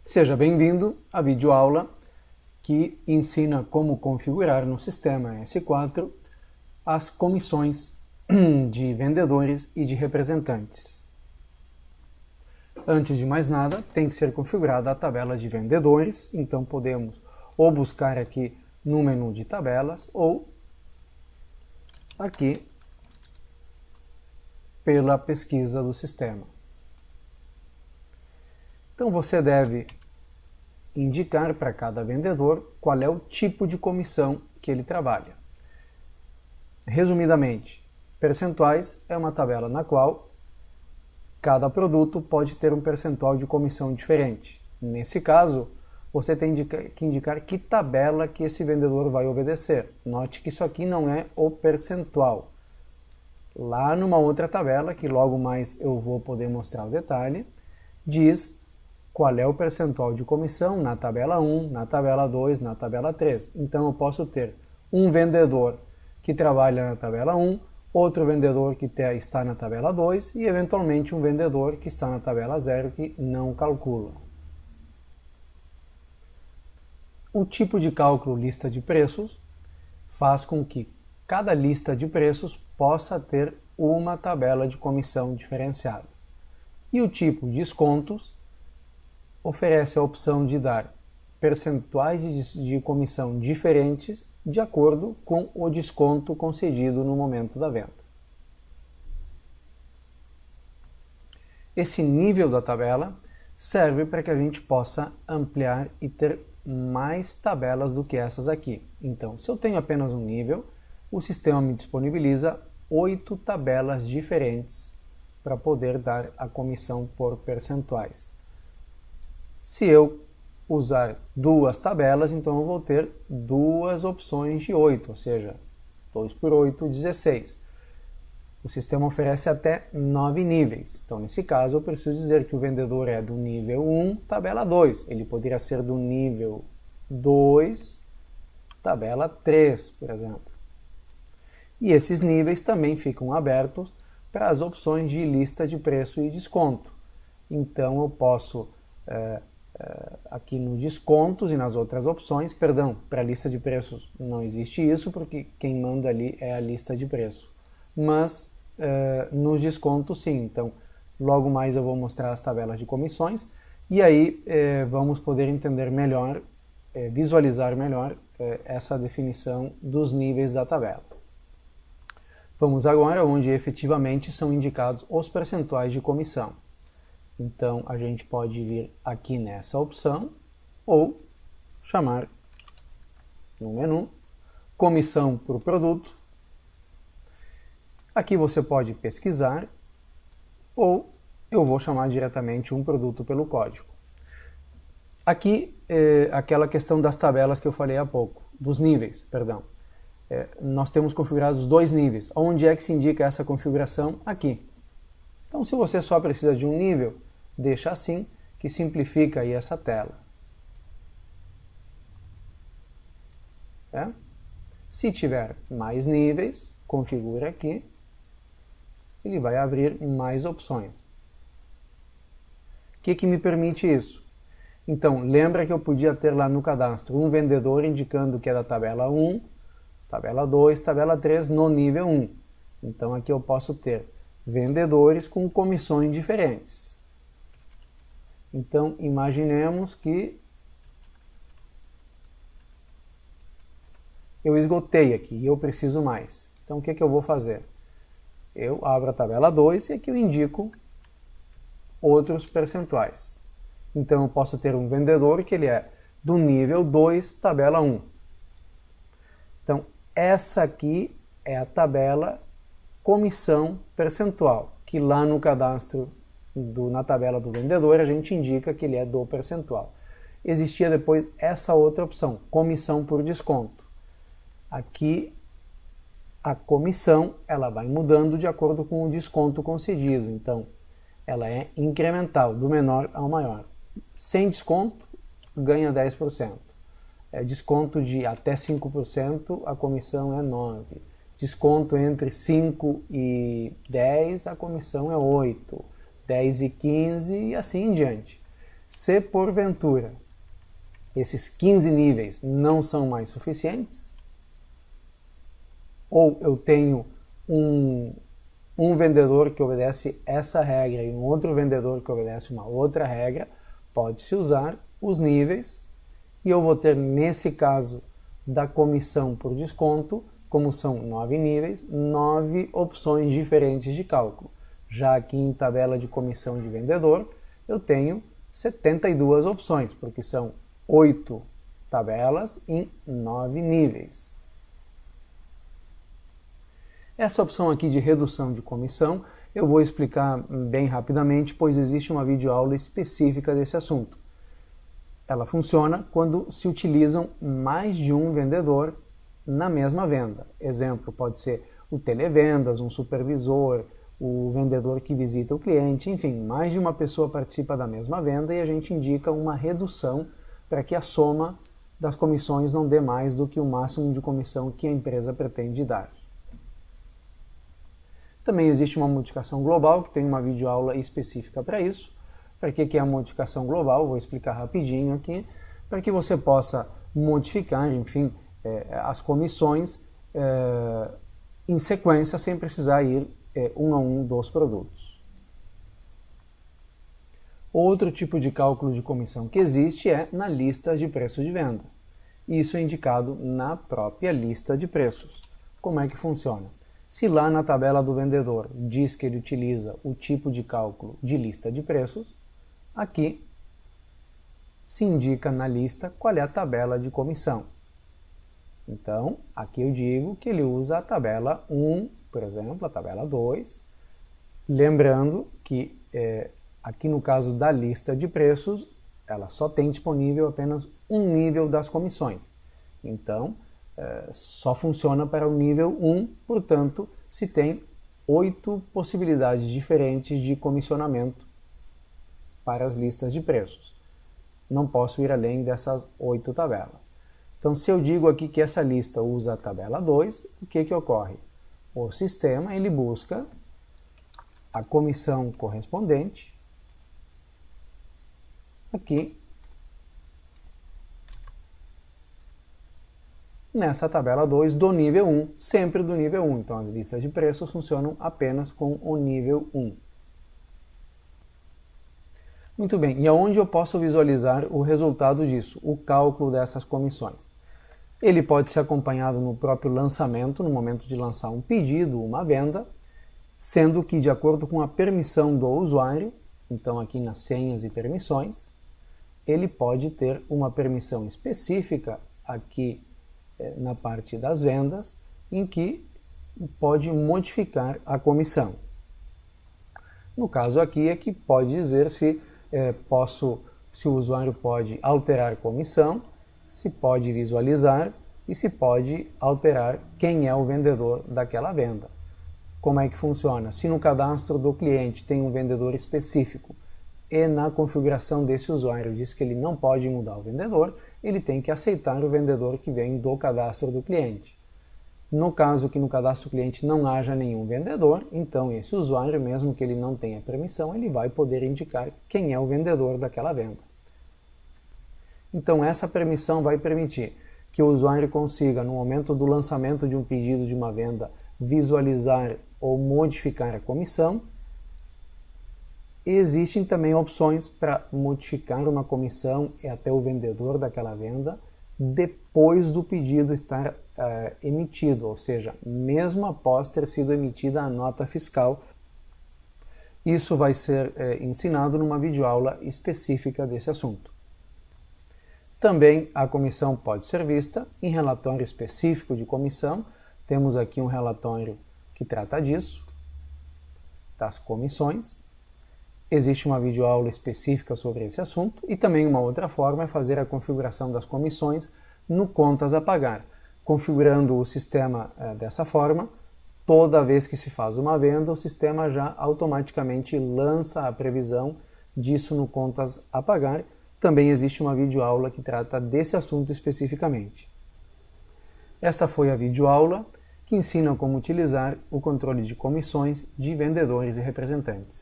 Seja bem-vindo à videoaula que ensina como configurar no sistema S4 as comissões de vendedores e de representantes. Antes de mais nada, tem que ser configurada a tabela de vendedores, então podemos ou buscar aqui no menu de tabelas ou aqui pela pesquisa do sistema. Então você deve indicar para cada vendedor qual é o tipo de comissão que ele trabalha. Resumidamente, percentuais é uma tabela na qual cada produto pode ter um percentual de comissão diferente. Nesse caso, você tem que indicar que tabela que esse vendedor vai obedecer. Note que isso aqui não é o percentual. Lá numa outra tabela, que logo mais eu vou poder mostrar o detalhe, diz qual é o percentual de comissão na tabela 1, na tabela 2, na tabela 3. Então eu posso ter um vendedor que trabalha na tabela 1, outro vendedor que está na tabela 2 e eventualmente um vendedor que está na tabela 0 que não calcula. O tipo de cálculo lista de preços faz com que cada lista de preços possa ter uma tabela de comissão diferenciada. E o tipo descontos oferece a opção de dar percentuais de comissão diferentes de acordo com o desconto concedido no momento da venda. Esse nível da tabela serve para que a gente possa ampliar e ter mais tabelas do que essas aqui. Então, se eu tenho apenas um nível, o sistema me disponibiliza 8 tabelas diferentes para poder dar a comissão por percentuais. Se eu usar duas tabelas, então eu vou ter duas opções de 8, ou seja, 2 por 8, 16. O sistema oferece até 9 níveis. Então, nesse caso, eu preciso dizer que o vendedor é do nível 1, tabela 2. Ele poderia ser do nível 2, tabela 3, por exemplo. E esses níveis também ficam abertos para as opções de lista de preço e desconto. Então, eu posso aqui no descontos e nas outras opções, para a lista de preços não existe isso, porque quem manda ali é a lista de preço. Mas nos descontos sim, então logo mais eu vou mostrar as tabelas de comissões e aí vamos poder entender melhor, visualizar melhor essa definição dos níveis da tabela. Vamos agora onde efetivamente são indicados os percentuais de comissão. Então, a gente pode vir aqui nessa opção ou chamar no menu comissão por produto. Aqui você pode pesquisar ou eu vou chamar diretamente um produto pelo código. Aqui aquela questão das tabelas que eu falei há pouco, dos níveis, perdão. Nós temos configurados 2 níveis. Onde é que se indica essa configuração? Aqui. Então, se você só precisa de um nível, deixa assim, que simplifica aí essa tela. Se tiver mais níveis, configura aqui. Ele vai abrir mais opções. O que me permite isso? Então, lembra que eu podia ter lá no cadastro um vendedor indicando que é da tabela 1, tabela 2, tabela 3 no nível 1. Então, aqui eu posso ter vendedores com comissões diferentes. Então, imaginemos que eu esgotei aqui e eu preciso mais. Então, o que eu vou fazer? Eu abro a tabela 2 e aqui eu indico outros percentuais. Então, eu posso ter um vendedor que ele é do nível 2, tabela 1. Então, essa aqui é a tabela comissão percentual, que lá no cadastro na tabela do vendedor, a gente indica que ele é do percentual. Existia depois essa outra opção, comissão por desconto. Aqui, a comissão ela vai mudando de acordo com o desconto concedido. Então, ela é incremental, do menor ao maior. Sem desconto, ganha 10%. Desconto de até 5%, a comissão é 9%. Desconto entre 5 e 10, a comissão é 8%. 10 e 15 e assim em diante. Se porventura esses 15 níveis não são mais suficientes, ou eu tenho um vendedor que obedece essa regra e um outro vendedor que obedece uma outra regra, pode-se usar os níveis e eu vou ter, nesse caso da comissão por desconto, como são 9 níveis, 9 opções diferentes de cálculo. Já aqui em tabela de comissão de vendedor, eu tenho 72 opções, porque são 8 tabelas em 9 níveis. Essa opção aqui de redução de comissão eu vou explicar bem rapidamente, pois existe uma videoaula específica desse assunto. Ela funciona quando se utilizam mais de um vendedor na mesma venda. Exemplo, pode ser o televendas, um supervisor, o vendedor que visita o cliente, enfim, mais de uma pessoa participa da mesma venda e a gente indica uma redução para que a soma das comissões não dê mais do que o máximo de comissão que a empresa pretende dar. Também existe uma modificação global, que tem uma videoaula específica para isso. Para que é a modificação global? Vou explicar rapidinho aqui, para que você possa modificar, enfim, as comissões em sequência, sem precisar ir um a um dos produtos. Outro tipo de cálculo de comissão que existe é na lista de preços de venda. Isso é indicado na própria lista de preços. Como é que funciona? Se lá na tabela do vendedor diz que ele utiliza o tipo de cálculo de lista de preços, aqui se indica na lista qual é a tabela de comissão. Então, aqui eu digo que ele usa a tabela 1, por exemplo, a tabela 2, lembrando que aqui no caso da lista de preços, ela só tem disponível apenas um nível das comissões. Então, só funciona para o nível 1, portanto, se tem 8 possibilidades diferentes de comissionamento para as listas de preços. Não posso ir além dessas 8 tabelas. Então, se eu digo aqui que essa lista usa a tabela 2, o que ocorre? O sistema ele busca a comissão correspondente aqui nessa tabela 2 do nível 1, sempre do nível 1. Então, as listas de preços funcionam apenas com o nível 1. Muito bem, e aonde eu posso visualizar o resultado disso, o cálculo dessas comissões? Ele pode ser acompanhado no próprio lançamento, no momento de lançar um pedido, uma venda, sendo que de acordo com a permissão do usuário, então aqui nas senhas e permissões, ele pode ter uma permissão específica aqui na parte das vendas, em que pode modificar a comissão. No caso aqui é que pode dizer se o usuário pode alterar comissão, se pode visualizar e se pode alterar quem é o vendedor daquela venda. Como é que funciona? Se no cadastro do cliente tem um vendedor específico e na configuração desse usuário diz que ele não pode mudar o vendedor, ele tem que aceitar o vendedor que vem do cadastro do cliente. No caso que no cadastro do cliente não haja nenhum vendedor, então esse usuário, mesmo que ele não tenha permissão, ele vai poder indicar quem é o vendedor daquela venda. Então essa permissão vai permitir que o usuário consiga, no momento do lançamento de um pedido de uma venda, visualizar ou modificar a comissão. Existem também opções para modificar uma comissão e até o vendedor daquela venda depois do pedido estar emitido, ou seja, mesmo após ter sido emitida a nota fiscal. Isso vai ser ensinado numa videoaula específica desse assunto. Também a comissão pode ser vista em relatório específico de comissão. Temos aqui um relatório que trata disso, das comissões. Existe uma videoaula específica sobre esse assunto e também uma outra forma é fazer a configuração das comissões no Contas a Pagar. Configurando o sistema dessa forma, toda vez que se faz uma venda, o sistema já automaticamente lança a previsão disso no Contas a Pagar. Também existe uma videoaula que trata desse assunto especificamente. Esta foi a videoaula que ensina como utilizar o controle de comissões de vendedores e representantes.